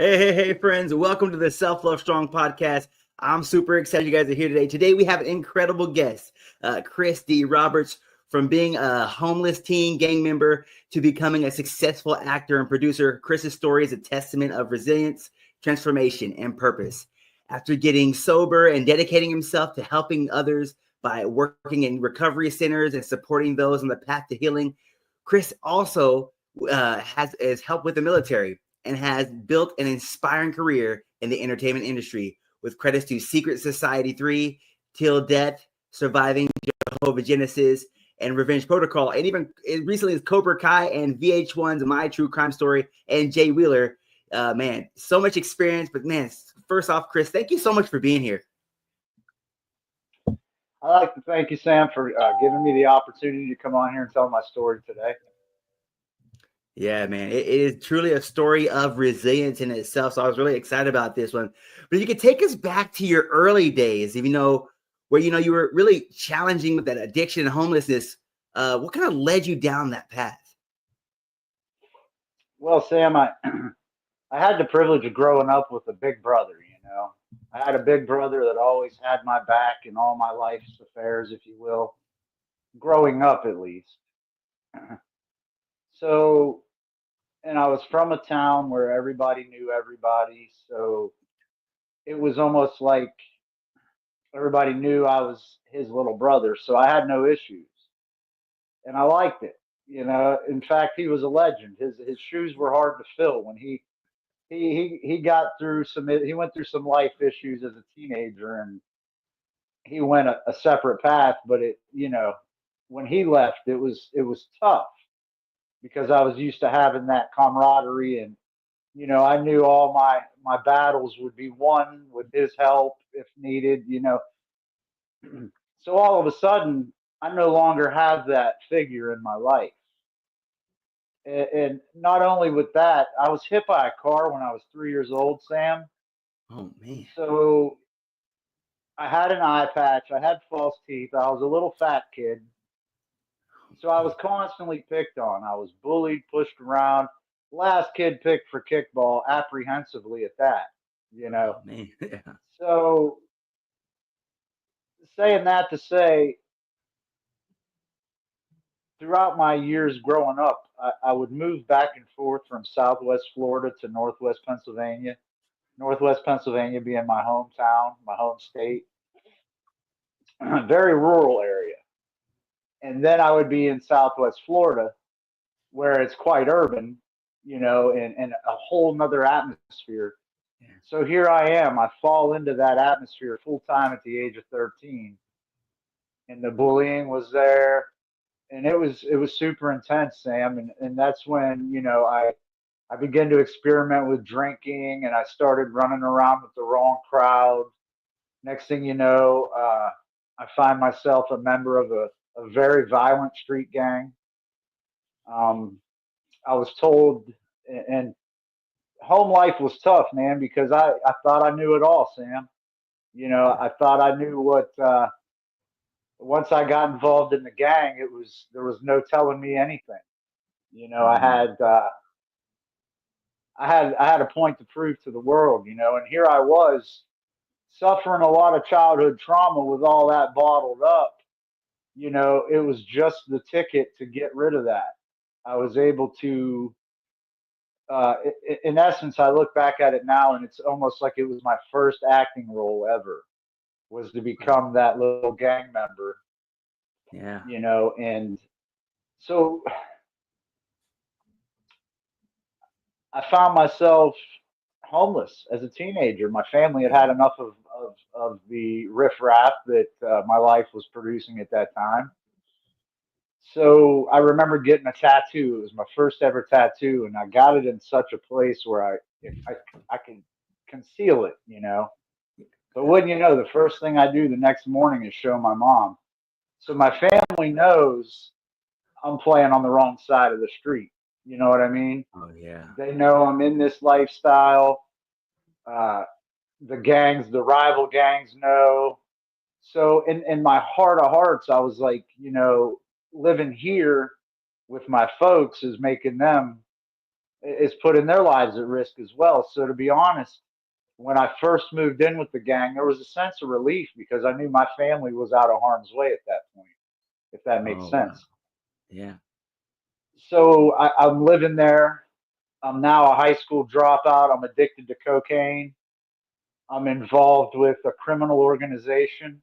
Hey, friends. Welcome to the Self Love Strong podcast. I'm super excited you guys are here today. Today, we have an incredible guest, Kris D. Roberts, from being a homeless teen gang member to becoming a successful actor and producer. Chris's story is a testament of resilience, transformation, and purpose. After getting sober and dedicating himself to helping others by working in recovery centers and supporting those on the path to healing, Kris also has helped with the military and has built an inspiring career in the entertainment industry with credits to Secret Society 3, Til Death, Surviving Jehovah Genesis, and Revenge Protocol, and even recently is Cobra Kai and VH1's My True Crime Story and Jay Wheeler. Man, so much experience. But man, first off, Kris, thank you so much for being here. I'd like to thank you, Sam, for giving me the opportunity to come on here and tell my story today. Yeah, man, it is truly a story of resilience in itself. So I was really excited about this one. But if you could take us back to your early days, where you were really challenging with that addiction and homelessness, what kind of led you down that path? Well, Sam, I I had the privilege of growing up with a big brother. I had a big brother that always had my back in all my life's affairs, if you will, growing up at least. So, and I was from a town where everybody knew everybody, so it was almost like everybody knew I was his little brother, so I had no issues, and I liked it. In fact, he was a legend. His shoes were hard to fill when he got through he went through some life issues as a teenager, and he went a separate path. But when he left, it was tough because I was used to having that camaraderie, and I knew all my battles would be won with his help if needed. So all of a sudden, I no longer have that figure in my life. And not only with that, I was hit by a car when I was 3 years old, Sam. Oh man. So I had an eye patch, I had false teeth, I was a little fat kid. So I was constantly picked on. I was bullied, pushed around. Last kid picked for kickball, apprehensively at that, you know. Oh man. Yeah. So saying that to say, throughout my years growing up, I would move back and forth from Southwest Florida to Northwest Pennsylvania. Northwest Pennsylvania being my hometown, my home state, very rural area. And then I would be in Southwest Florida, where it's quite urban, and a whole nother atmosphere. Yeah. So here I am. I fall into that atmosphere full time at the age of 13, and the bullying was there, and it was super intense, Sam. And that's when I began to experiment with drinking, and I started running around with the wrong crowd. Next thing you know, I find myself a member of a very violent street gang. Um, I was told, and home life was tough, man, because I thought I knew it all, Sam. I thought I knew what. Once I got involved in the gang, there was no telling me anything. You know, I Mm. had uh, I had a point to prove to the world, and here I was suffering a lot of childhood trauma with all that bottled up. It was just the ticket to get rid of that. I was able to, in essence, I look back at it now, and it's almost like it was my first acting role ever, was to become that little gang member, Yeah. and so I found myself homeless as a teenager. My family had had enough of the riffraff that my life was producing at that time. So I remember getting a tattoo. It was my first ever tattoo, and I got it in such a place where I, I can conceal it. But wouldn't you know, the first thing I do the next morning is show my mom. So my family knows I'm playing on the wrong side of the street. You know what I mean? Oh yeah. They know I'm in this lifestyle. Uh, the rival gangs know. So in my heart of hearts, I was like, living here with my folks is making them is putting their lives at risk as well. So to be honest, when I first moved in with the gang, there was a sense of relief because I knew my family was out of harm's way at that point, if that makes Oh, wow. sense. Yeah. So I'm living there. I'm now a high school dropout. I'm addicted to cocaine. I'm involved with a criminal organization,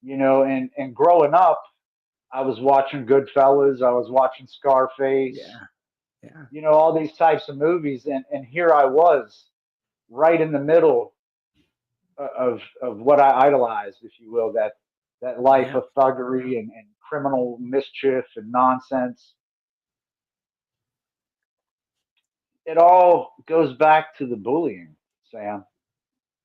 and growing up, I was watching Goodfellas. I was watching Scarface, Yeah. Yeah. all these types of movies. And here I was right in the middle of what I idolized, if you will, that life Yeah. of thuggery and criminal mischief and nonsense. It all goes back to the bullying, Sam.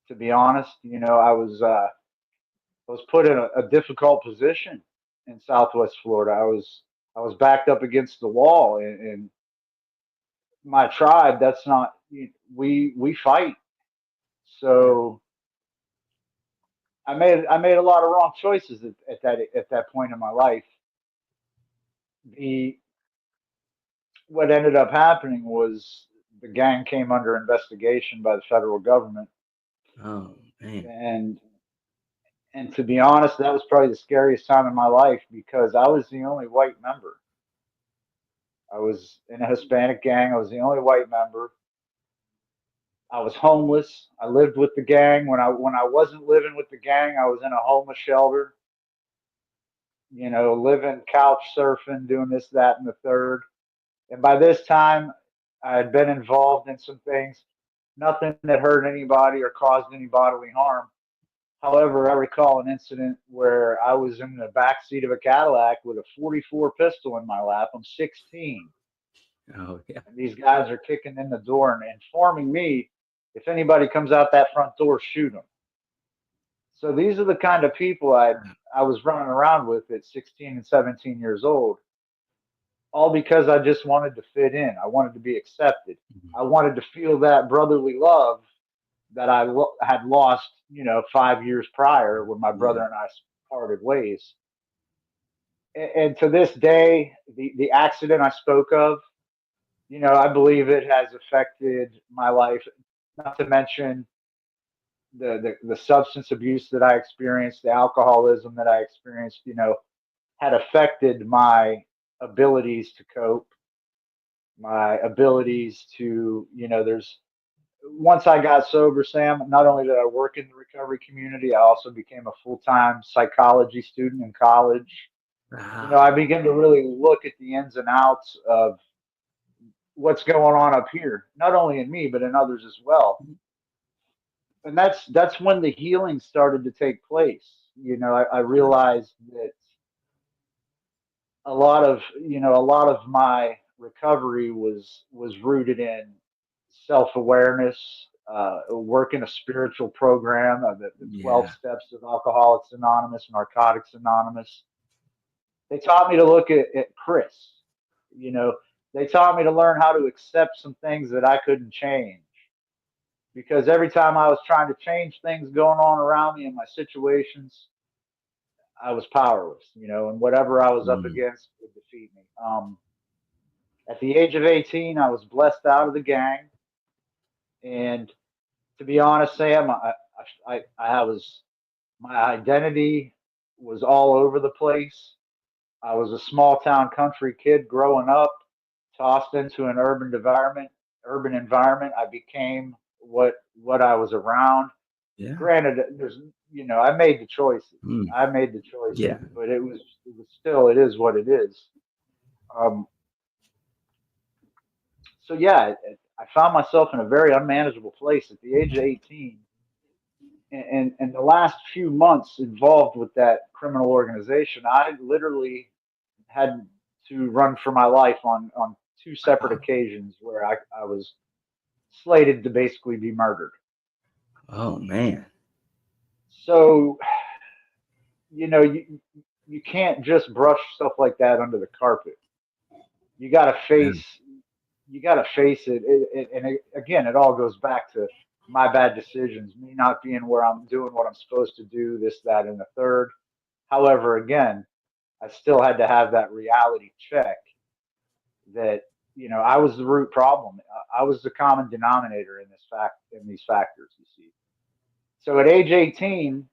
To be honest, I was put in a difficult position in Southwest Florida. I was backed up against the wall, and my tribe. That's not we fight. Yeah. So I made a lot of wrong choices at that point in my life. The What ended up happening was the gang came under investigation by the federal government, Oh, man. and to be honest, that was probably the scariest time in my life because I was the only white member. I was in a Hispanic gang. I was the only white member. I was homeless. I lived with the gang. When I wasn't living with the gang, I was in a homeless shelter. Living couch surfing, doing this, that, and the third. And by this time, I had been involved in some things, nothing that hurt anybody or caused any bodily harm. However, I recall an incident where I was in the back seat of a Cadillac with a 44 pistol in my lap. I'm 16, Oh, yeah. and these guys are kicking in the door and informing me if anybody comes out that front door, shoot them. So these are the kind of people I was running around with at 16 and 17 years old, all because I just wanted to fit in. I wanted to be accepted. Mhm. I wanted to feel that brotherly love that had lost, 5 years prior when my Yeah. brother and I parted ways. And to this day, the accident I spoke of, I believe it has affected my life. Not to mention the substance abuse that I experienced, the alcoholism that I experienced, had affected my abilities to cope, my abilities to, there's once I got sober, Sam, not only did I work in the recovery community, I also became a full-time psychology student in college. I Wow. began to really look at the ins and outs of what's going on up here, not only in me, but in others as well. And that's when the healing started to take place. I realized that a lot of my recovery was rooted in self-awareness, work in a spiritual program, the 12 Yeah. steps of Alcoholics Anonymous, Narcotics Anonymous. They taught me to look at Kris. You know, they taught me to learn how to accept some things that I couldn't change. Because every time I was trying to change things going on around me in my situations, I was powerless, and whatever I was up Mm. against would defeat me. At the age of 18, I was blessed out of the gang. And to be honest, Sam, I was, my identity was all over the place. I was a small town country kid growing up, tossed into an urban environment. I became what I was around. Yeah. Granted, I made the choices. Mm. I made the choices, Yeah. but it was still, it is what it is. Um, so yeah, I found myself in a very unmanageable place at the age of 18, and the last few months involved with that criminal organization, I literally had to run for my life on two separate Wow. occasions where I was slated to basically be murdered. Oh, man. So you can't just brush stuff like that under the carpet. You got to Yeah. face you got to face again, it all goes back to my bad decisions, me not being where I'm doing what I'm supposed to do, this, that, and the third. However, again, I still had to have that reality check that I was the root problem. I was the common denominator in these factors, you see. So at age 18,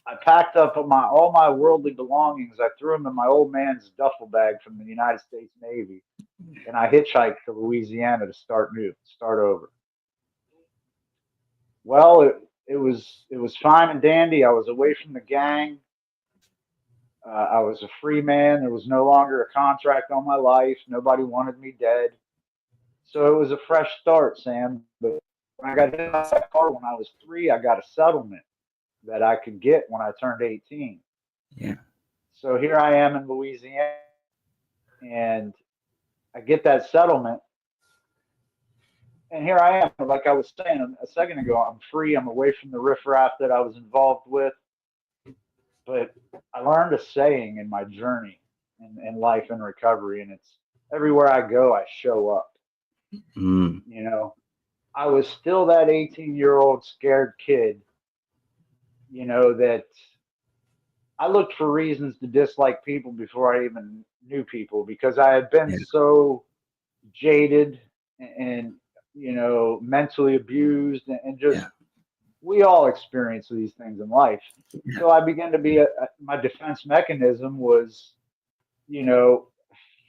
I packed up all my worldly belongings. I threw them in my old man's duffel bag from the United States Navy, and I hitchhiked to Louisiana to start over. Well, it was fine and dandy. I was away from the gang. I was a free man. There was no longer a contract on my life. Nobody wanted me dead. So it was a fresh start, Sam. But when I got hit by that car when I was 3, I got a settlement that I could get when I turned 18. Yeah. So here I am in Louisiana, and I get that settlement. And here I am, like I was saying a second ago, I'm free. I'm away from the riffraff that I was involved with. But I learned a saying in my journey in life and recovery, and it's everywhere I go, I show up. Mm. I was still that 18-year-old scared kid, that I looked for reasons to dislike people before I even knew people because I had been so jaded and mentally abused and just we all experience these things in life. So I began to be my defense mechanism was,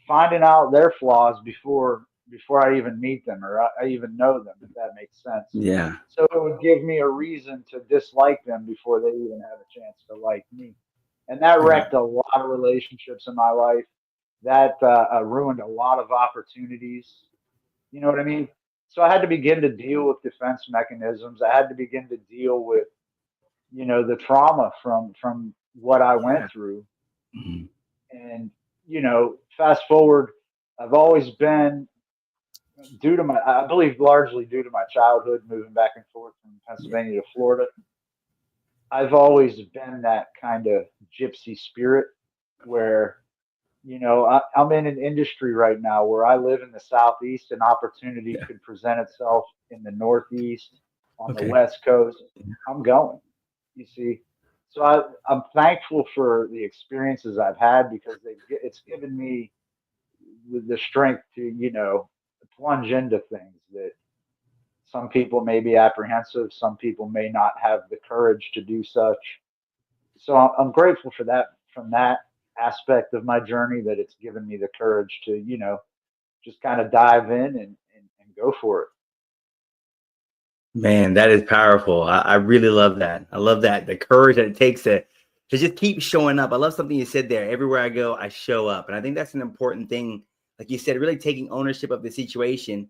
finding out their flaws before I even meet them or I even know them, if that makes sense. Yeah. So it would give me a reason to dislike them before they even have a chance to like me. And that wrecked a lot of relationships in my life. That ruined a lot of opportunities. You know what I mean? So I had to begin to deal with defense mechanisms. I had to begin to deal with, the trauma from what I went through. Mm-hmm. And, fast forward, I've always been I believe largely due to my childhood, moving back and forth from Pennsylvania to Florida. I've always been that kind of gypsy spirit where, I'm in an industry right now where I live in the Southeast. An opportunity could present itself in the Northeast, on the West Coast. I'm going, you see. So I'm thankful for the experiences I've had because it's given me the strength to, plunge into things that some people may be apprehensive. Some people may not have the courage to do such. So I'm grateful for that from that aspect of my journey that it's given me the courage to, just kind of dive in and go for it. Man, that is powerful. I really love that. I love that. The courage that it takes to just keep showing up. I love something you said there. Everywhere I go, I show up. And I think that's an important thing. Like you said, really taking ownership of the situation.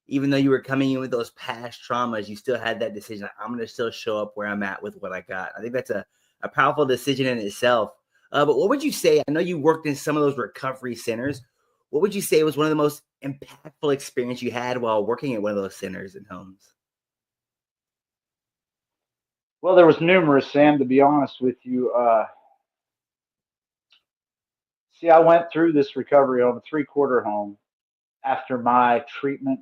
Even though you were coming in with those past traumas, you still had that decision. Like, I'm going to still show up where I'm at with what I got. I think that's a powerful decision in itself. But what would you say? I know you worked in some of those recovery centers. What would you say was one of the most impactful experience you had while working at one of those centers and homes? Well, there was numerous, Sam, to be honest with you. See, I went through this recovery home, a 3-quarter home, after my treatment.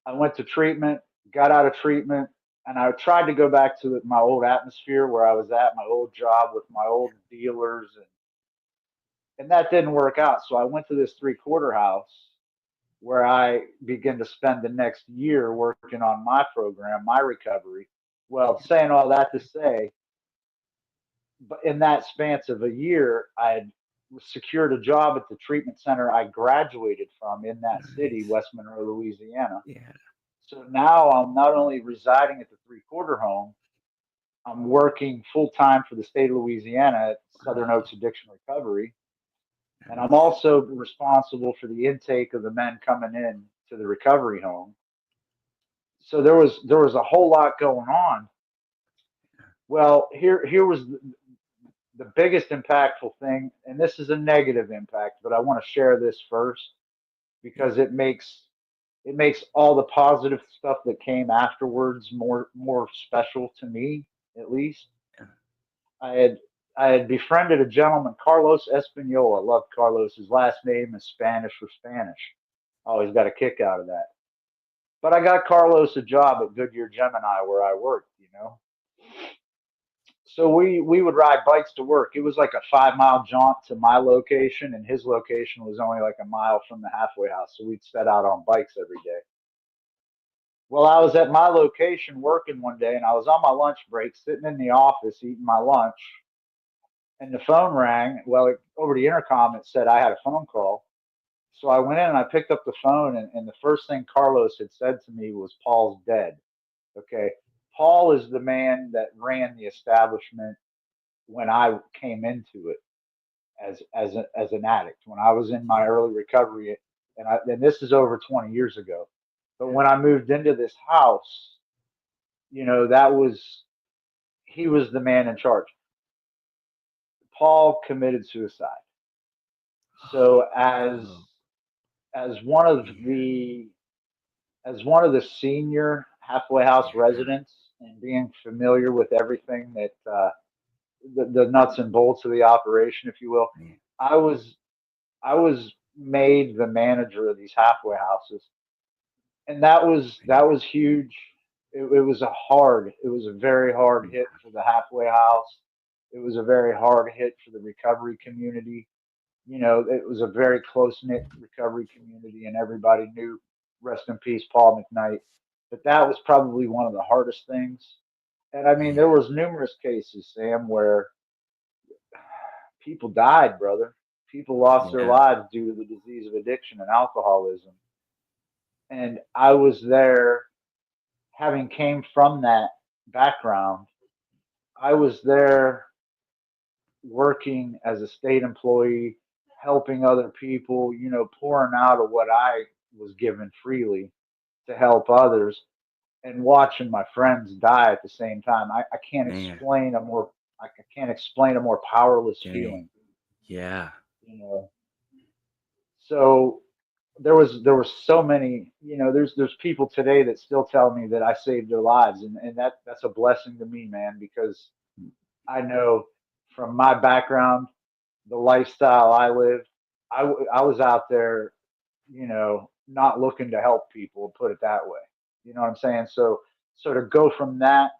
I went to treatment, got out of treatment, and I tried to go back to my old atmosphere where I was at, my old job with my old dealers, and that didn't work out. So I went to this 3-quarter house where I began to spend the next year working on my program, my recovery. Well, saying all that to say, but in that span of a year, I had secured a job at the treatment center I graduated from in that city, West Monroe, Louisiana. Yeah. So now I'm not only residing at the 3-quarter home, I'm working full time for the state of Louisiana at Southern Oaks Addiction Recovery. And I'm also responsible for the intake of the men coming in to the recovery home. So there was a whole lot going on. Well, here was the biggest impactful thing, and this is a negative impact, but I want to share this first because it makes all the positive stuff that came afterwards more special to me, at least. I had befriended a gentleman, Carlos Espanola. I love Carlos. His last name is Spanish for Spanish. I always got a kick out of that. But I got Carlos a job at Goodyear Gemini where I worked, So we would ride bikes to work. It was like a 5 mile jaunt to my location, and his location was only like a mile from the halfway house. So we'd set out on bikes every day. Well, I was at my location working one day, and I was on my lunch break, sitting in the office eating my lunch, and the phone rang. Well, over the intercom, it said I had a phone call. So I went in and I picked up the phone, and the first thing Carlos had said to me was, "Paul's dead." Okay. Paul is the man that ran the establishment when I came into it as an addict, when I was in my early recovery, and this is over 20 years ago. But when I moved into this house, that was he was the man in charge. Paul committed suicide. So as one of the senior halfway house residents, and being familiar with everything that the nuts and bolts of the operation, if you will, I was made the manager of these halfway houses, and that was huge. It was a very hard hit for the halfway house. It was a very hard hit for the recovery community. It was a very close knit recovery community, and everybody knew, rest in peace, Paul McKnight. But that was probably one of the hardest things. And I mean, there was numerous cases, Sam, where people died, brother. People lost their lives due to the disease of addiction and alcoholism. And I was there, having came from that background. I was there working as a state employee, helping other people, pouring out of what I was given freely to help others, and watching my friends die at the same time. I can't explain I can't explain a more powerless feeling. Yeah. So there were so many, there's people today that still tell me that I saved their lives, and that's a blessing to me, man, because I know from my background, the lifestyle I lived, I was out there, not looking to help people, put it that way. You know what I'm saying? So to go from that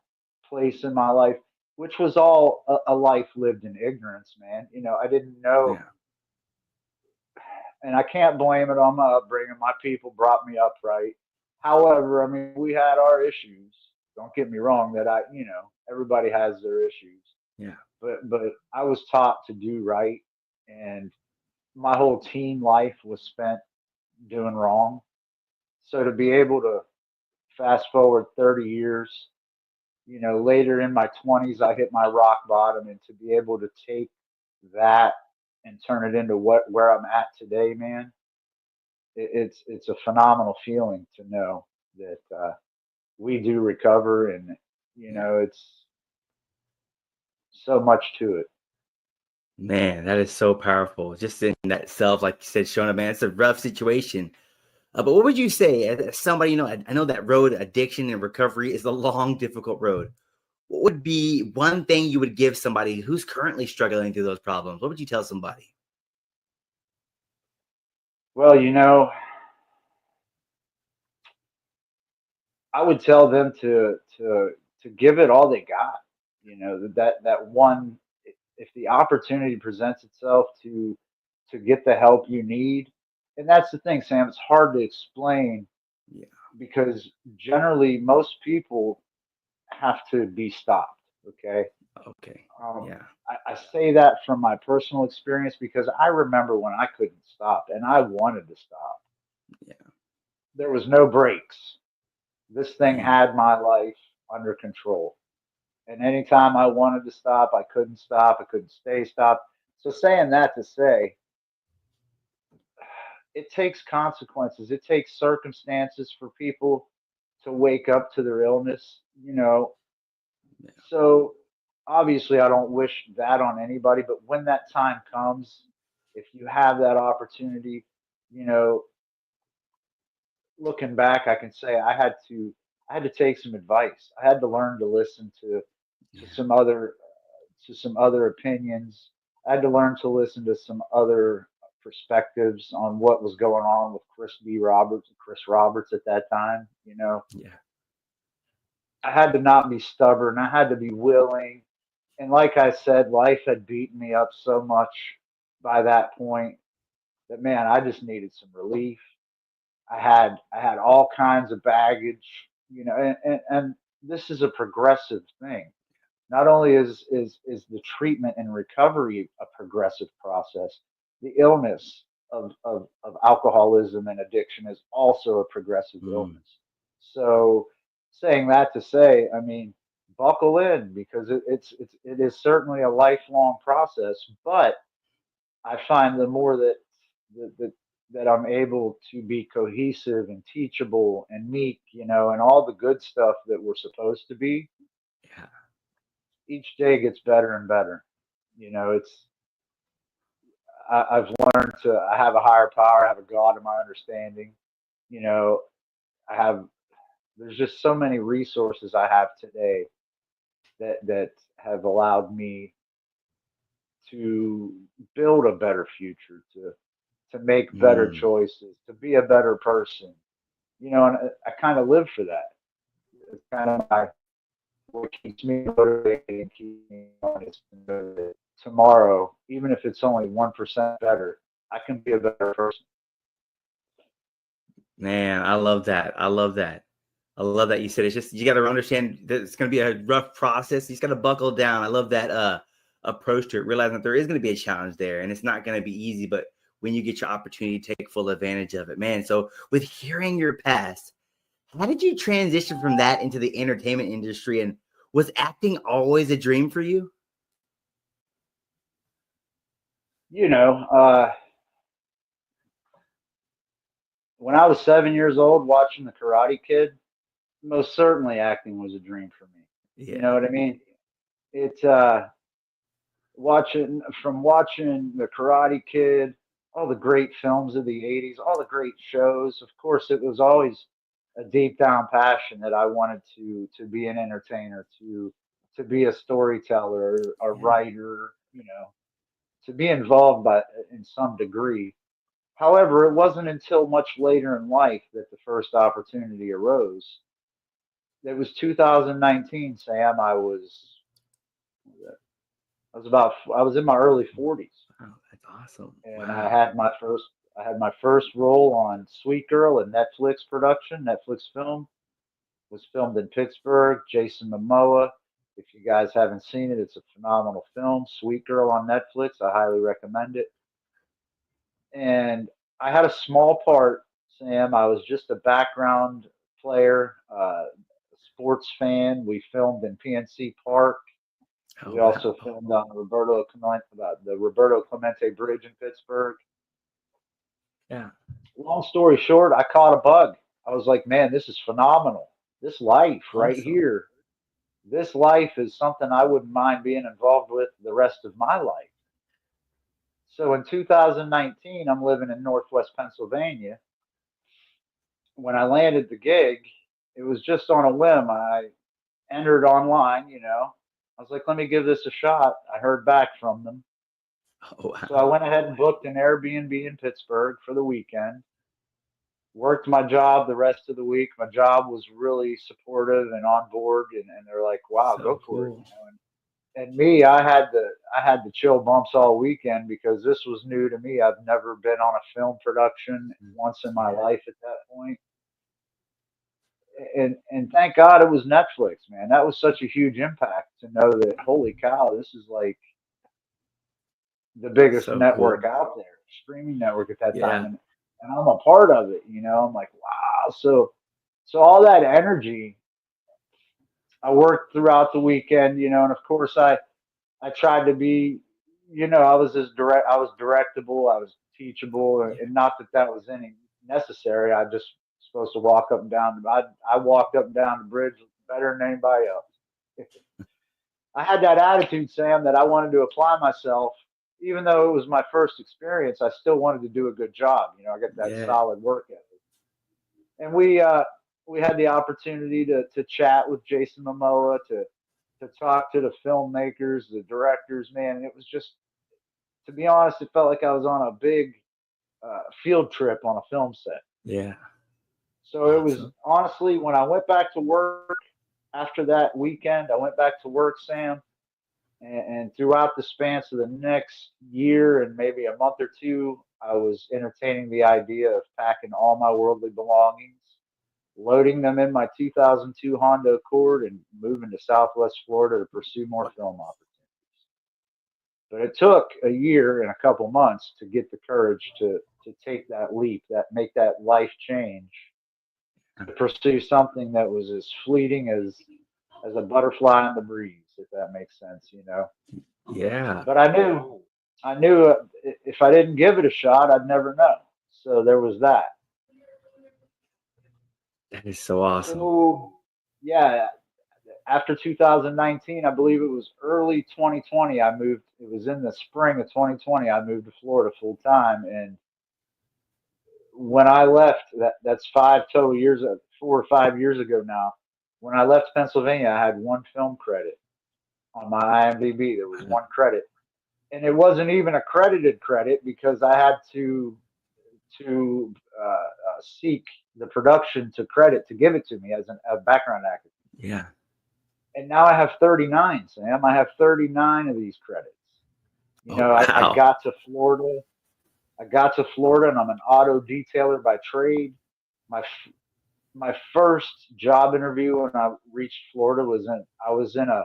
place in my life, which was all a life lived in ignorance, man. I didn't know, and I can't blame it on my upbringing. My people brought me up right. However, I mean, we had our issues. Don't get me wrong, that everybody has their issues. Yeah. But I was taught to do right, and my whole teen life was spent doing wrong. So to be able to fast forward 30 years, later in my 20s, I hit my rock bottom, and to be able to take that and turn it into where I'm at today, man, it's a phenomenal feeling to know that we do recover, and it's so much to it. Man, that is so powerful. Just in that self, like you said, Shona, man, it's a rough situation. But what would you say as somebody, I know that road, addiction and recovery, is a long, difficult road. What would be one thing you would give somebody who's currently struggling through those problems? What would you tell somebody? Well, I would tell them to give it all they got. That one, if the opportunity presents itself to get the help you need, and that's the thing, Sam. It's hard to explain, because generally most people have to be stopped. Okay. Okay. I say that from my personal experience, because I remember when I couldn't stop and I wanted to stop. Yeah. There was no brakes. This thing had my life under control. And anytime I wanted to stop, I couldn't stop. I couldn't stay stopped. So saying that to say, it takes consequences. It takes circumstances for people to wake up to their illness, So obviously I don't wish that on anybody, but when that time comes, if you have that opportunity, looking back, I can say I had to take some advice. I had to learn to listen to some other opinions. I had to learn to listen to some other perspectives on what was going on with Kris D. Roberts and Chris Roberts at that time. Yeah. I had to not be stubborn. I had to be willing And like I said, life had beaten me up so much by that point that, man, I just needed some relief. I had all kinds of baggage, and this is a progressive thing. Not only is the treatment and recovery a progressive process, the illness of alcoholism and addiction is also a progressive Mm. illness. So, saying that to say, I mean, buckle in because it is certainly a lifelong process. But I find the more that that I'm able to be cohesive and teachable and meek, and all the good stuff that we're supposed to be, Yeah. each day gets better and better. It's I've learned to I have a higher power, I have a God in my understanding. You know, I have there's just so many resources I have today that have allowed me to build a better future, to make better Mm. choices, to be a better person. And I kind of live for that. It's kind of what keeps me motivated and keeps me honest. Tomorrow, even if it's only 1% better, I can be a better person. Man, I love that. I love that. I love that you said it's just you got to understand that it's going to be a rough process. You just got to buckle down. I love that approach to it, realizing that there is going to be a challenge there, and it's not going to be easy. But when you get your opportunity, take full advantage of it, man. So, with hearing your past, how did you transition from that into the entertainment industry? And was acting always a dream for you? You know, when I was 7 years old watching The Karate Kid, most certainly acting was a dream for me. You know Yeah. what I mean? It's watching The Karate Kid, all the great films of the '80s, all the great shows. Of course, it was always a deep down passion that I wanted to be an entertainer, to be a storyteller, a Yeah. writer, to be involved in some degree. However, it wasn't until much later in life that the first opportunity arose. It was 2019, Sam. I was in my early 40s, Oh, that's awesome. and Wow. I had my first role on Sweet Girl, a Netflix production, Netflix film. Was filmed in Pittsburgh. Jason Momoa. If you guys haven't seen it, it's a phenomenal film. Sweet Girl on Netflix. I highly recommend it. And I had a small part, Sam. I was just a background player, a sports fan. We filmed in PNC Park. Oh, We also wow. filmed on the Roberto Clemente Bridge in Pittsburgh. Yeah. Long story short, I caught a bug. I was like, man, this is phenomenal. This life right Awesome. here, this life is something I wouldn't mind being involved with the rest of my life. So in 2019, I'm living in Northwest Pennsylvania. When I landed the gig, it was just on a whim. I entered online. I was like, let me give this a shot. I heard back from them. Oh, So I wow. went ahead and booked an Airbnb in Pittsburgh for the weekend. Worked my job the rest of the week. My job was really supportive and on board, and they're like, "Wow, So go for it." cool. And me, I had the chill bumps all weekend because this was new to me. I've never been on a film production once in my Yeah. life at that point. And thank God it was Netflix, man. That was such a huge impact to know that holy cow, this is like the biggest So network cool. out there, streaming network at that time, Yeah. and I'm a part of it. I'm like, wow. So all that energy, I worked throughout the weekend, and of course I tried to be, I was directable, I was teachable, Yeah. and not that that was any necessary. I just supposed to walk up and down. I walked up and down the bridge better than anybody else. I had that attitude, Sam, that I wanted to apply myself, even though it was my first experience. I still wanted to do a good job. I got that Yeah. solid work ethic, and we had the opportunity to chat with Jason Momoa, to talk to the filmmakers, the directors, man. And it was just, to be honest, it felt like I was on a big field trip on a film set. Yeah. So it was Awesome. honestly, when I went back to work after that weekend, I went back to work, Sam, And throughout the span of the next year and maybe a month or two, I was entertaining the idea of packing all my worldly belongings, loading them in my 2002 Honda Accord, and moving to Southwest Florida to pursue more film opportunities. But it took a year and a couple months to get the courage to take that leap, that make that life change, to pursue something that was as fleeting as a butterfly in the breeze, if that makes sense, you know. Yeah. But I knew if I didn't give it a shot, I'd never know. So there was that. That is so awesome. So yeah, after 2019, I believe it was early 2020, I moved. It was in the spring of 2020, I moved to Florida full time. And when I left, that's 4 or 5 years ago now. When I left Pennsylvania, I had one film credit on my IMDb. There was one credit, and it wasn't even a credited credit because I had to seek the production to give it to me as a background actor. Yeah. And now I have 39, Sam. I have 39 of these credits. You know, wow. I got to Florida. And I'm an auto detailer by trade. My first job interview when I reached Florida I was in a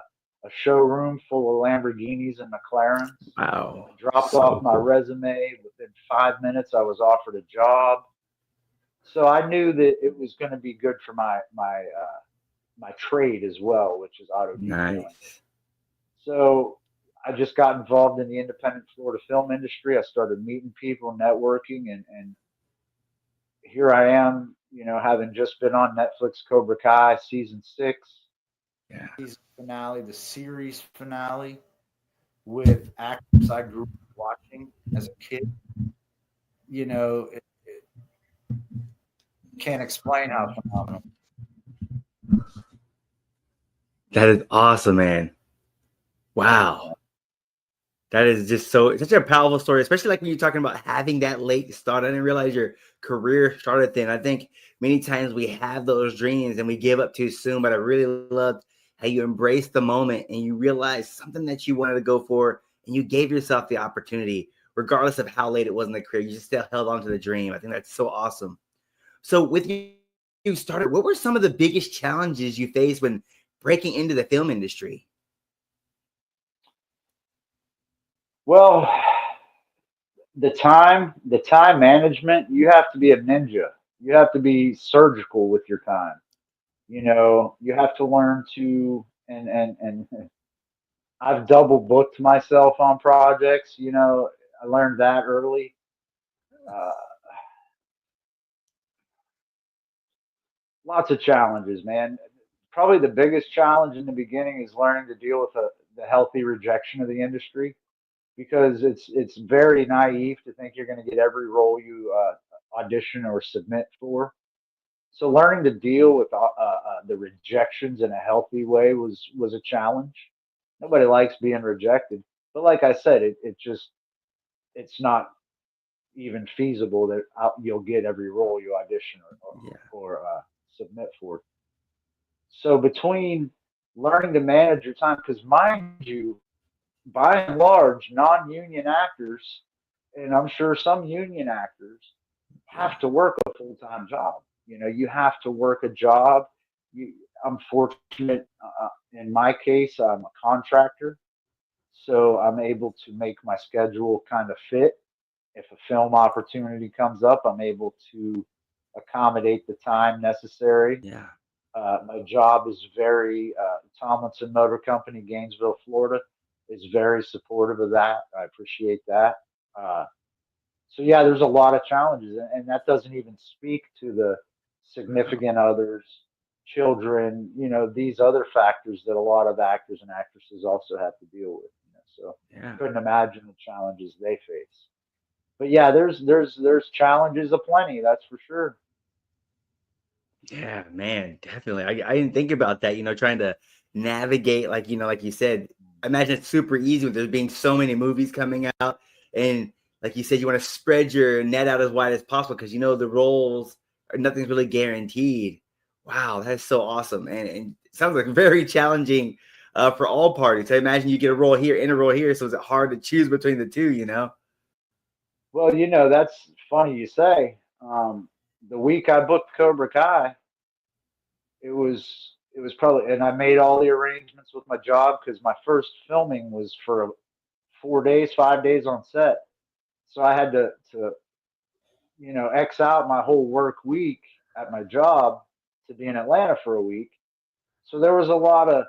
showroom full of Lamborghinis and McLarens. Wow. I dropped off my resume. Within 5 minutes, I was offered a job. So I knew that it was going to be good for my trade as well, which is auto detailing. Nice. So I just got involved in the independent Florida film industry. I started meeting people, networking, and here I am, you know, having just been on Netflix Cobra Kai season 6. Yeah. Season finale, the series finale, with actors I grew up watching as a kid. You know, can't explain how phenomenal. That is awesome, man. Wow. That is just such a powerful story, especially like when you're talking about having that late start. I didn't realize your career started then. I think many times we have those dreams and we give up too soon, but I really loved how you embraced the moment and you realized something that you wanted to go for and you gave yourself the opportunity, regardless of how late it was in the career. You just still held on to the dream. I think that's so awesome. So with you started, what were some of the biggest challenges you faced when breaking into the film industry? Well, the time management, you have to be a ninja. You have to be surgical with your time. You know, you have to learn to and I've double booked myself on projects. You know, I learned that early. Uh, Lots of challenges, man. Probably the biggest challenge in the beginning is learning to deal with the healthy rejection of the industry, because it's very naive to think you're going to get every role you audition or submit for. So learning to deal with the rejections in a healthy way was a challenge. Nobody likes being rejected, but like I said, it's not even feasible that you'll get every role you audition or submit for. So between learning to manage your time, because mind you, by and large, non-union actors, and I'm sure some union actors, have to work a full-time job. You know, you have to work a job. I'm fortunate. In my case, I'm a contractor, so I'm able to make my schedule kind of fit. If a film opportunity comes up, I'm able to accommodate the time necessary. Yeah. My job is very Tomlinson Motor Company, Gainesville, Florida, is very supportive of that. I appreciate that. So yeah, there's a lot of challenges, and that doesn't even speak to the significant others, children, you know, these other factors that a lot of actors and actresses also have to deal with. You know, so couldn't imagine the challenges they face. But yeah, there's challenges aplenty, that's for sure. Yeah, man, definitely. I didn't think about that, you know, trying to navigate, like, you know, like you said, I imagine it's super easy with there being so many movies coming out. And like you said, you want to spread your net out as wide as possible because, you know, the roles are nothing's really guaranteed. Wow, that is so awesome. And it sounds like very challenging for all parties. I imagine you get a role here and a role here, so it's hard to choose between the two, you know? Well, that's funny you say. The week I booked Cobra Kai, it was probably, and I made all the arrangements with my job because my first filming was for 4 days, 5 days on set. So I had to X out my whole work week at my job to be in Atlanta for a week. So there was a lot of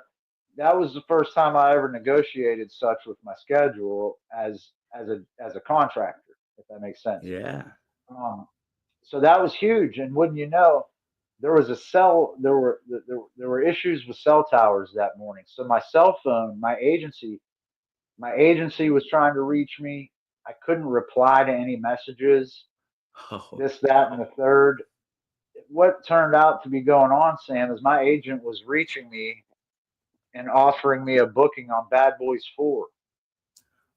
that was the first time I ever negotiated such with my schedule as a contractor, if that makes sense. Yeah. Um, so that was huge. And wouldn't you know, there were issues with cell towers that morning. So my cell phone, my agency was trying to reach me. I couldn't reply to any messages, Oh, this, that, and the third. What turned out to be going on, Sam, is my agent was reaching me and offering me a booking on Bad Boys 4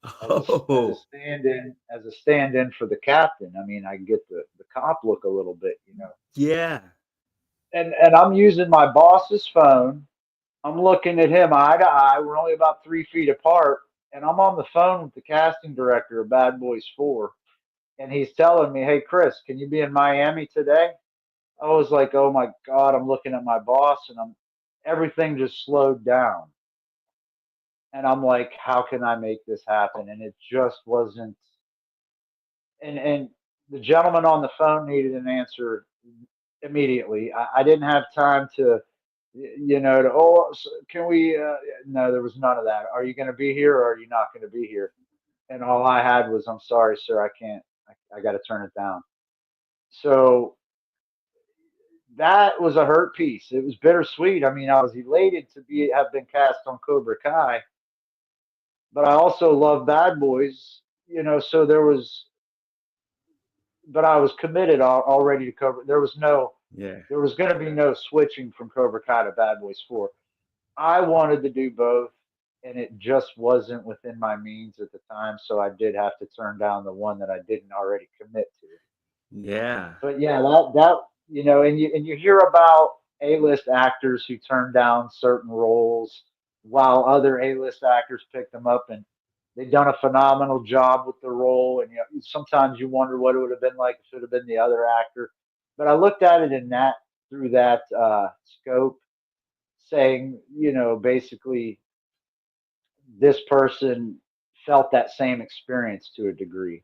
as a oh, stand-in for the captain. I mean, I get the cop look a little bit. yeah. And I'm using my boss's phone. I'm looking at him eye to eye. We're only about 3 feet apart, and I'm on the phone with the casting director of Bad Boys 4, and he's telling me, "Hey, Kris, can you be in Miami today?" I was like, "Oh my God!" I'm looking at my boss, and everything just slowed down, and I'm like, "How can I make this happen?" And it just wasn't. And the gentleman on the phone needed an answer immediately. I didn't have time can we? No, there was none of that. Are you going to be here or are you not going to be here? And all I had was, "I'm sorry, sir, I can't. I got to turn it down." So that was a hurt piece. It was bittersweet. I mean, I was elated to have been cast on Cobra Kai, but I also love Bad Boys. So but I was committed already to Cobra. Yeah. There was going to be no switching from Cobra Kai to Bad Boys 4. I wanted to do both, and it just wasn't within my means at the time. So I did have to turn down the one that I didn't already commit to. Yeah. But yeah, and you hear about A-list actors who turn down certain roles while other A-list actors pick them up, and they've done a phenomenal job with the role. And sometimes you wonder what it would have been like if it had been the other actor. But I looked at it through that scope, saying, basically this person felt that same experience to a degree,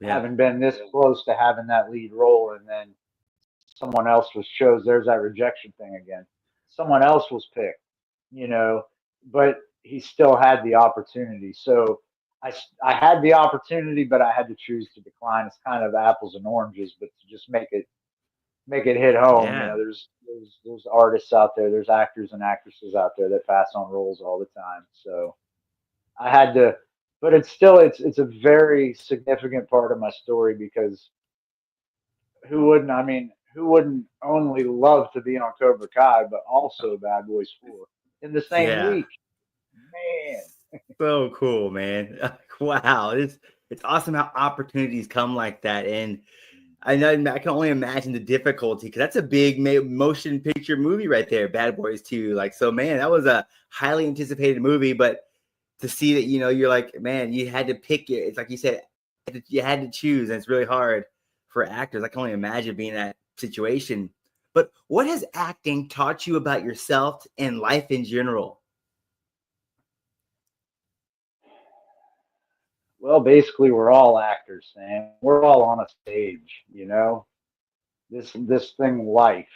Yeah. having been this close to having that lead role, and then someone else was chose. There's that rejection thing again. Someone else was picked, you know, but he still had the opportunity. So I had the opportunity, but I had to choose to decline. It's kind of apples and oranges, but to just make it hit home. Yeah. There's artists out there, there's actors and actresses out there that pass on roles all the time. So I had to, but it's a very significant part of my story because who wouldn't only love to be on Cobra Kai, but also Bad Boys 4 in the same Yeah. week? Man. So cool, man. Wow. It's awesome how opportunities come like that. And I know I can only imagine the difficulty because that's a big motion picture movie right there, Bad Boys 2. Like, so man, that was a highly anticipated movie, but to see that, you're like, man, you had to pick it. It's like you said, you had to choose, and it's really hard for actors. I can only imagine being in that situation. But what has acting taught you about yourself and life in general? Well, basically, we're all actors, man. We're all on a stage, this thing, life.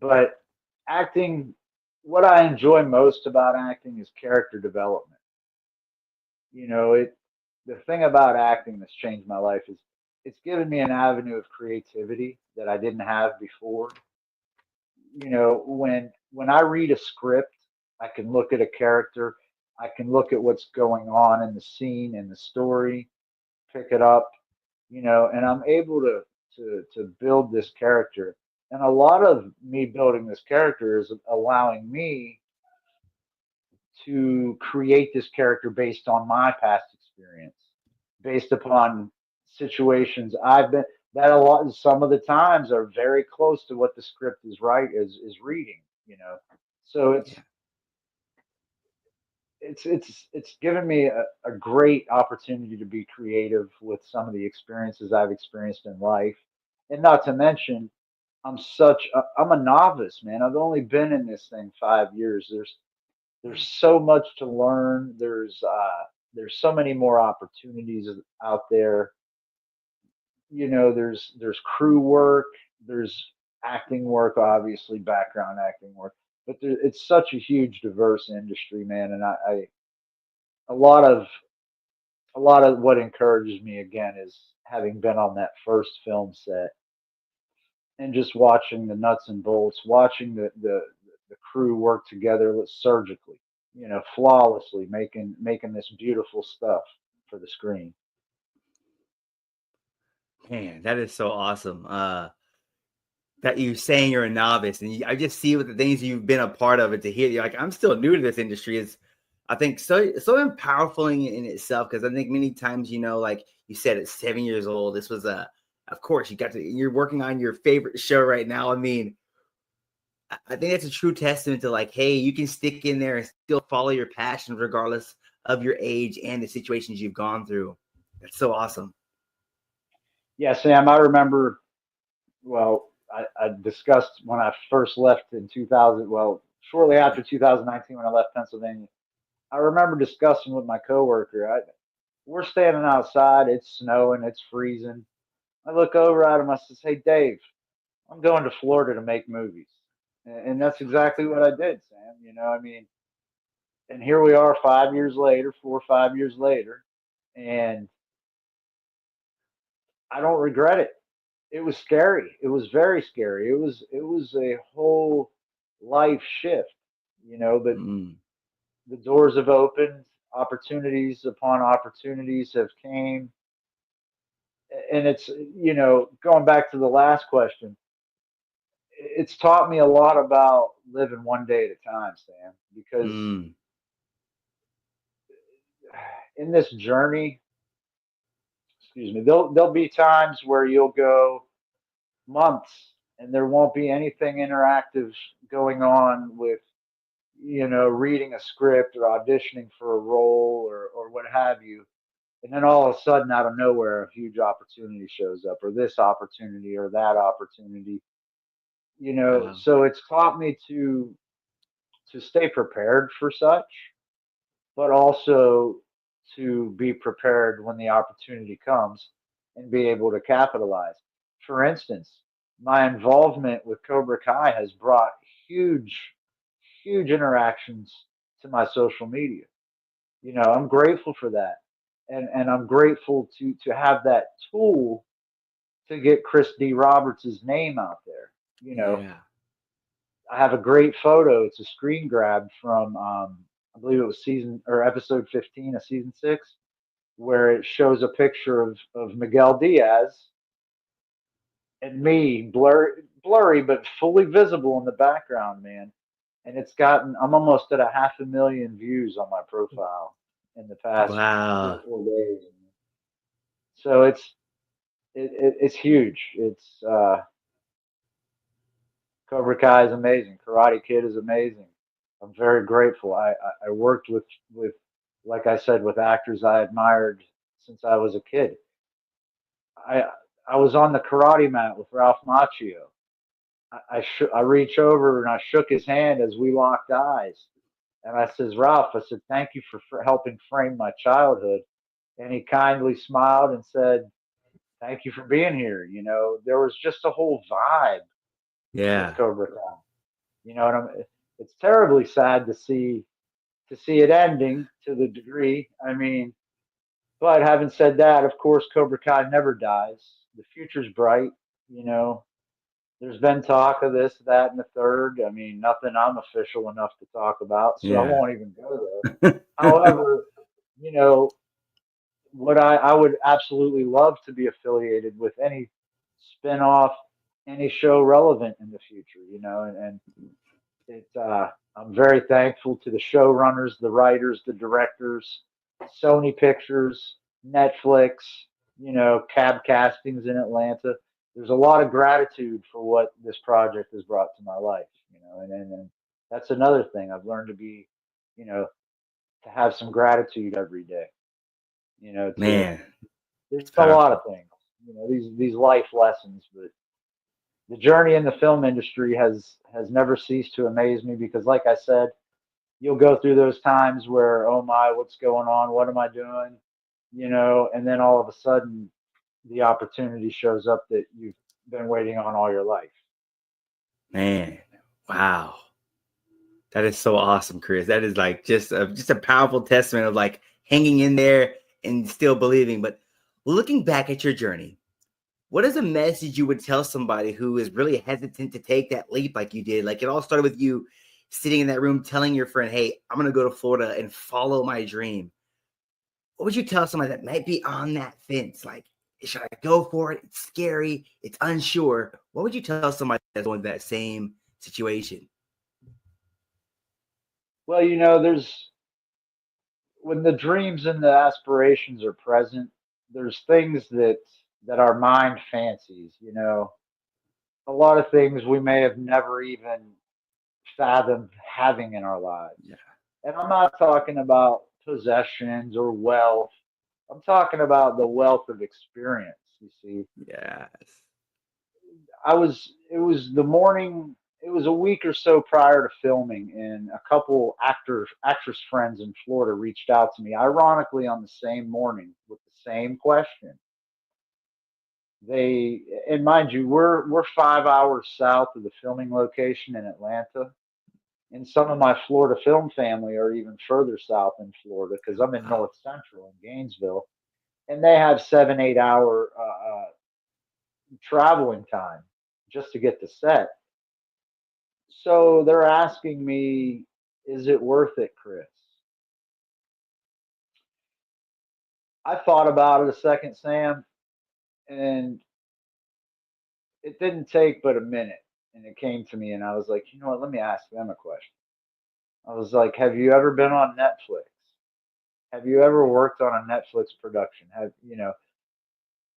But acting, what I enjoy most about acting is character development. The thing about acting that's changed my life is it's given me an avenue of creativity that I didn't have before. When I read a script, I can look at a character, I can look at what's going on in the scene and the story, pick it up, and I'm able to build this character. And a lot of me building this character is allowing me to create this character based on my past experience, based upon situations I've been that a lot some of the times are very close to what the script is reading. So it's given me a great opportunity to be creative with some of the experiences I've experienced in life, and not to mention I'm a novice, man. I've only been in this thing 5 years. There's so much to learn. There's so many more opportunities out there. There's crew work, there's acting work, obviously background acting work, but it's such a huge, diverse industry, man. And a lot of a lot of what encourages me again is having been on that first film set and just watching the nuts and bolts, watching the crew work together surgically, flawlessly, making this beautiful stuff for the screen. Man, that is so awesome. That you saying you're a novice, and I just see with the things you've been a part of, it to hear you're like, I'm still new to this industry is, I think, so empowering in itself. Because I think many times, like you said, at 7 years old, this was of course, you're working on your favorite show right now. I mean, I think that's a true testament to like, hey, you can stick in there and still follow your passion regardless of your age and the situations you've gone through. That's so awesome. Yeah, Sam, I remember. Well, I discussed when I first left in 2000. Well, shortly after 2019, when I left Pennsylvania, I remember discussing with my coworker. We're standing outside. It's snowing. It's freezing. I look over at him. I says, "Hey, Dave, I'm going to Florida to make movies," and that's exactly what I did, Sam. I mean, and here we are 5 years later, 4 or 5 years later, and I don't regret it. It was scary. It was very scary. It was a whole life shift, but Mm. the doors have opened, opportunities upon opportunities have came, and it's going back to the last question, it's taught me a lot about living one day at a time, Sam, because Mm. in this journey, excuse me, there'll be times where you'll go months and there won't be anything interactive going on with reading a script or auditioning for a role or what have you. And then all of a sudden, out of nowhere, a huge opportunity shows up, or this opportunity or that opportunity. Wow. So it's taught me to stay prepared for such, but also to be prepared when the opportunity comes and be able to capitalize. For instance, my involvement with Cobra Kai has brought huge, huge interactions to my social media. I'm grateful for that. And I'm grateful to have that tool to get Kris D. Roberts' name out there. Yeah. I have a great photo. It's a screen grab from I believe it was season or episode 15 of season 6, where it shows a picture of Miguel Diaz and me, blurry but fully visible in the background, man. And I'm almost at 500,000 views on my profile in the past three Wow. or 4 days. So it's huge. It's Cobra Kai is amazing. Karate Kid is amazing. I'm very grateful. I worked with like I said, with actors I admired since I was a kid. I I was on the karate mat with Ralph Macchio. I reach over and I shook his hand as we locked eyes, and I says, Ralph, I said, thank you for helping frame my childhood. And he kindly smiled and said, thank you for being here. There was just a whole vibe with Yeah. Cobra Kai. And it's terribly sad to see it ending to the degree. I mean, but having said that, of course, Cobra Kai never dies. The future's bright. You know, there's been talk of this, that, and the third. I mean, nothing I'm official enough to talk about, so I Yeah. won't even go there. However, you know, what I would absolutely love to be affiliated with any spinoff, any show relevant in the future, and I'm very thankful to the showrunners, the writers, the directors, Sony Pictures, Netflix, cab castings in Atlanta. There's a lot of gratitude for what this project has brought to my life, and that's another thing I've learned to be, you know, to have some gratitude every day. You know, Man, there's it's a lot powerful. of things, you know, these life lessons, but the journey in the film industry has never ceased to amaze me because, like I said, you'll go through those times where, oh my, what's going on? What am I doing? You know, and then all of a sudden the opportunity shows up that you've been waiting on all your life. Man, wow. That is so awesome, Kris. That is like just a powerful testament of like hanging in there and still believing. But looking back at your journey, what is a message you would tell somebody who is really hesitant to take that leap like you did? Like it all started with you sitting in that room telling your friend, hey, I'm going to go to Florida and follow my dream. What would you tell somebody that might be on that fence? Like, should I go for it? It's scary. It's unsure. What would you tell somebody that's going through that same situation? Well, you know, there's when the dreams and the aspirations are present, there's things that our mind fancies, you know. A lot of things we may have never even fathomed having in our lives. Yeah. And I'm not talking about possessions or wealth. I'm talking about the wealth of experience, you see. Yes. It was the morning, it was a week or so prior to filming, and a couple actress friends in Florida reached out to me, ironically on the same morning with the same question. They, and mind you, we're 5 hours south of the filming location in Atlanta. And some of my Florida film family are even further south in Florida because I'm in Wow. North Central in Gainesville, and they have 7, 8 hour traveling time just to get to set. So they're asking me, is it worth it, Kris? I thought about it a second, Sam, and it didn't take but a minute. And it came to me, and I was like, you know what? Let me ask them a question. I was like, have you ever been on Netflix? Have you ever worked on a Netflix production? Have you know?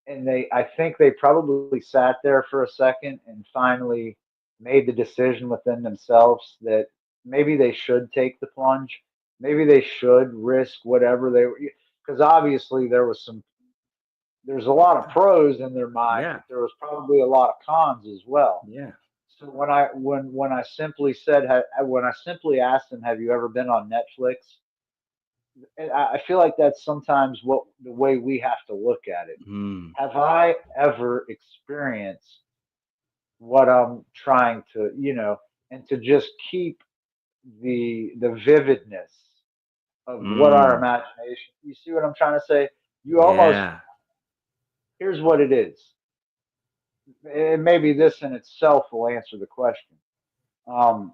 And I think they probably sat there for a second and finally made the decision within themselves that maybe they should take the plunge. Maybe they should risk whatever they were, because obviously there's a lot of pros in their mind, Yeah. but there was probably a lot of cons as well. Yeah. So when I simply said when I simply asked them, "Have you ever been on Netflix?" And I feel like that's sometimes what the way we have to look at it. Mm. Have I ever experienced what I'm trying to, you know, and to just keep the vividness of what our Mm. imagination. You see what I'm trying to say? You almost Yeah. Here's what it is. And maybe this in itself will answer the question. Um,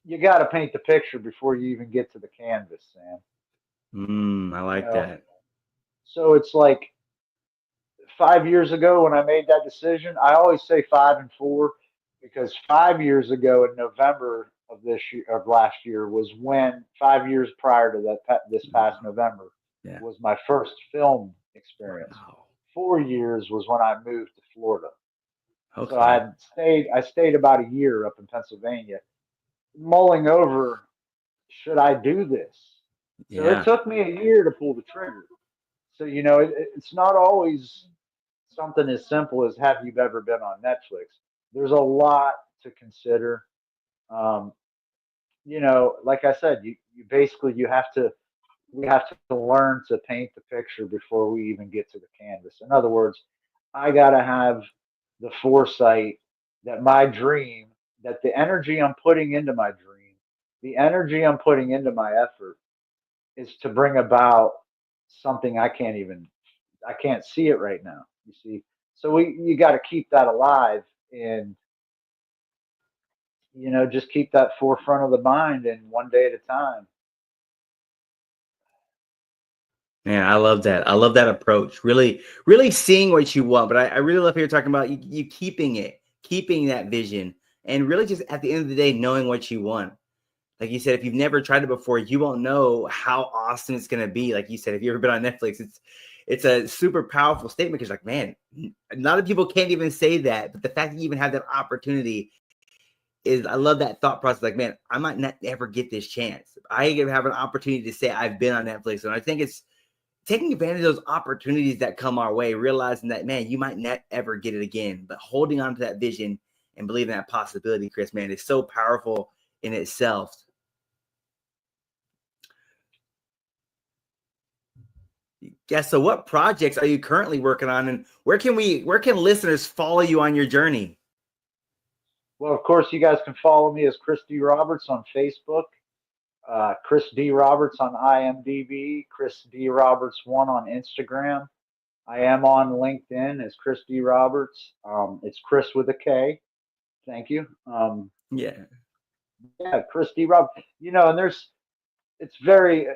you got to paint the picture before you even get to the canvas, Sam. I You like know, that. so it's like 5 years ago when I made that decision. I always say 5 and 4 because 5 years ago in November of this year of last year was when 5 years prior to this past Wow. November Yeah. was my first film experience. Wow. 4 years was when I moved to Florida. So Okay. I stayed about a year up in Pennsylvania, mulling over, should I do this? So it Yeah. took me a year to pull the trigger. So you know, it's not always something as simple as have you ever been on Netflix. There's a lot to consider. Um, you know, like I said, you basically you have to we have to learn to paint the picture before we even get to the canvas. In other words, I gotta have the foresight that my dream, that the energy I'm putting into my dream, the energy I'm putting into my effort is to bring about something I can't see it right now. You see, so you got to keep that alive, and you know, just keep that forefront of the mind, and one day at a time. Man, I love that. I love that approach. Really, really seeing what you want. But I really love how you're talking about you keeping it, keeping that vision, and really just at the end of the day, knowing what you want. Like you said, if you've never tried it before, you won't know how awesome it's going to be. Like you said, if you've ever been on Netflix, it's a super powerful statement because, like, man, a lot of people can't even say that. But the fact that you even have that opportunity is I love that thought process. Like, man, I might not ever get this chance. I have an opportunity to say I've been on Netflix. And I think it's taking advantage of those opportunities that come our way, realizing that, man, you might not ever get it again, but holding on to that vision and believing that possibility, Kris, man, is so powerful in itself. Yeah. So what projects are you currently working on, and where can listeners follow you on your journey? Well, of course, you guys can follow me as Kris D. Roberts on Facebook, Kris D. Roberts on IMDb, Kris D. Roberts 1 on Instagram. I am on LinkedIn as Kris D. Roberts. It's Kris with a K. Thank you. Yeah, Kris D. Roberts. And it's very,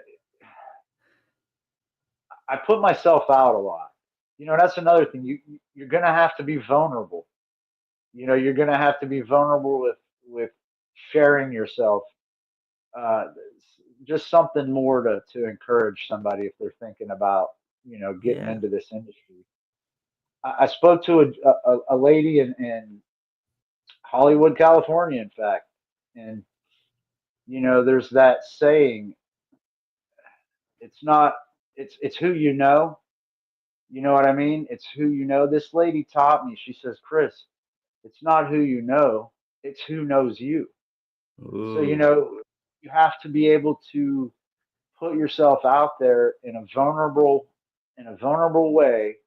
I put myself out a lot. That's another thing. You're going to have to be vulnerable. You're going to have to be vulnerable with sharing yourself. Just something more to encourage somebody if they're thinking about, getting into this industry. I spoke to a lady in Hollywood, California, in fact, and there's that saying. It's who you know. You know what I mean? It's who you know. This lady taught me. She says, Kris, it's not who you know, it's who knows you. Ooh. So you have to be able to put yourself out there in a vulnerable way.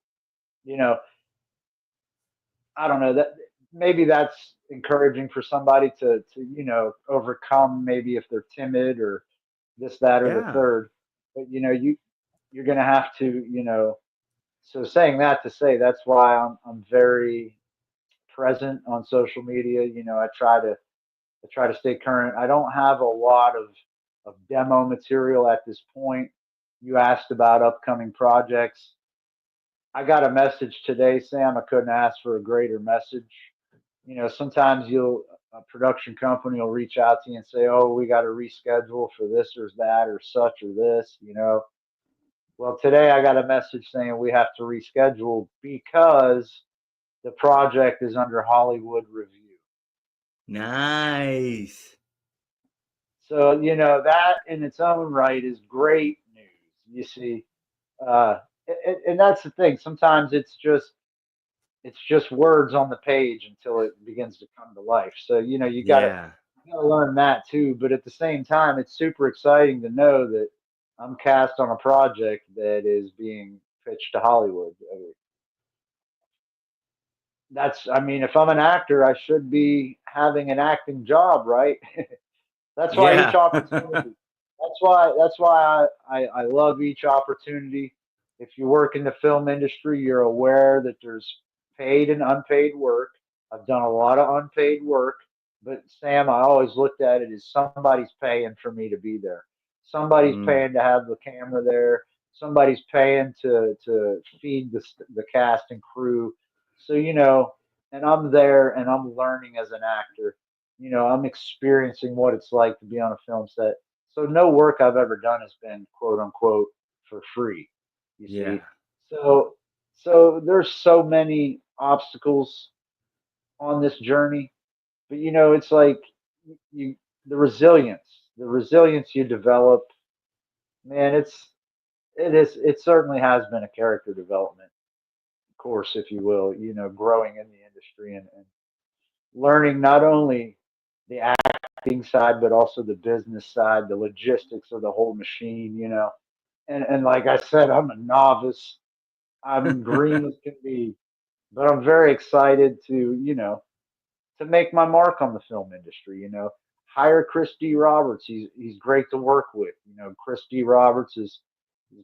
I don't know, that maybe that's encouraging for somebody to overcome, maybe if they're timid or this, that, or the third. But you're going to have to, so saying that to say, that's why I'm very present on social media. I try to stay current. I don't have a lot of demo material at this point. You asked about upcoming projects. I got a message today, Sam. I couldn't ask for a greater message. Sometimes a production company will reach out to you and say, "Oh, we got to reschedule for this or that or such or this." Well, today I got a message saying we have to reschedule because the project is under Hollywood review. Nice. So, that in its own right is great news. You see, and that's the thing. Sometimes it's just words on the page until it begins to come to life. So, you gotta learn that too. But at the same time, it's super exciting to know that I'm cast on a project that is being pitched to Hollywood. If I'm an actor, I should be having an acting job, right? That's why each opportunity. That's why I love each opportunity. If you work in the film industry, you're aware that there's paid and unpaid work. I've done a lot of unpaid work, but Sam, I always looked at it as somebody's paying for me to be there. Somebody's paying to have the camera there. Somebody's paying to feed the cast and crew. So and I'm there and I'm learning as an actor. I'm experiencing what it's like to be on a film set. So no work I've ever done has been quote unquote for free. You see. So there's so many obstacles on this journey, but it's like you the resilience you develop, man, it certainly has been a character development course, if you will, growing in the industry and learning not only the acting side, but also the business side, the logistics of the whole machine, And like I said, I'm a novice. I'm green as can be, but I'm very excited to make my mark on the film industry. Hire Kris D. Roberts. He's great to work with. Kris D. Roberts he's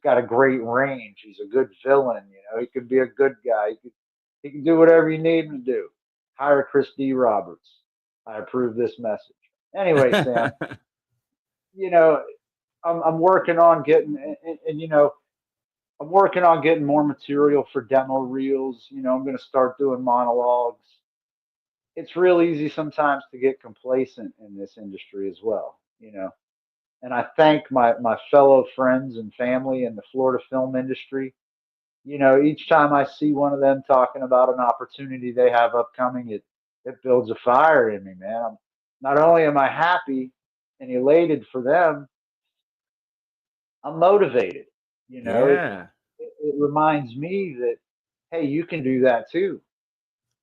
got a great range. He's a good villain. He could be a good guy. He can do whatever you need him to do. Hire Kris D. Roberts. I approve this message. Anyway, Sam, I'm working on getting, and I'm working on getting more material for demo reels. I'm going to start doing monologues. It's real easy sometimes to get complacent in this industry as well, And I thank my fellow friends and family in the Florida film industry. Each time I see one of them talking about an opportunity they have upcoming, it builds a fire in me, man. not only am I happy and elated for them, I'm motivated. You know, Yeah. it reminds me that, hey, you can do that too.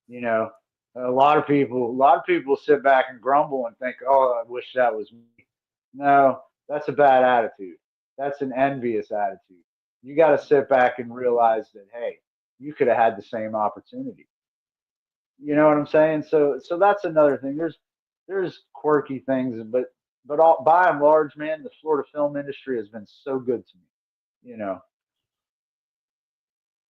You know, a lot of people sit back and grumble and think, oh, I wish that was me. No, that's a bad attitude. That's an envious attitude. You got to sit back and realize that, hey, you could have had the same opportunity. You know what I'm saying? So that's another thing. There's quirky things, but all, by and large, man, the Florida film industry has been so good to me. You know,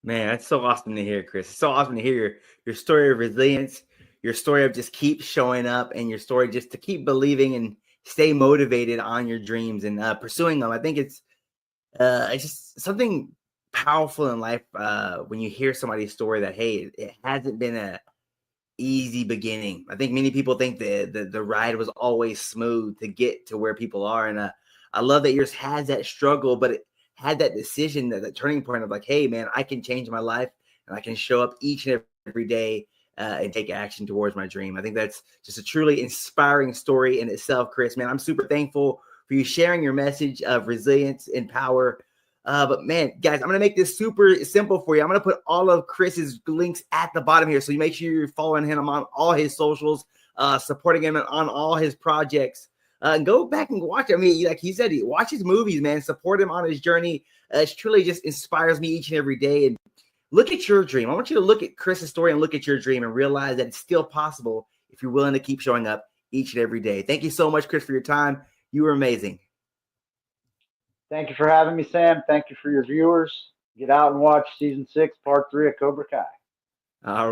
Man, that's so awesome to hear, Kris. It's so awesome to hear your story of resilience, your story of just keep showing up, and your story just to keep believing and stay motivated on your dreams and pursuing them. I think it's just something powerful in life when you hear somebody's story that, hey, it hasn't been a easy beginning. I think many people think the ride was always smooth to get to where people are, and I love that yours has that struggle, but it had that decision, that turning point of like, hey, man, I can change my life, and I can show up each and every day and take action towards my dream. I think that's just a truly inspiring story in itself, Kris. Man, I'm super thankful for you sharing your message of resilience and power. But man, guys, I'm gonna make this super simple for you. I'm gonna put all of Kris's links at the bottom here, so you make sure you're following him on all his socials, supporting him on all his projects. Go back and watch. I mean, like he said, watch his movies, man. Support him on his journey. It truly just inspires me each and every day. And look at your dream. I want you to look at Kris's story and look at your dream and realize that it's still possible if you're willing to keep showing up each and every day. Thank you so much, Kris, for your time. You were amazing. thank you for having me, Sam. Thank you for your viewers. Get out and watch season 6, part 3 of Cobra Kai. All right.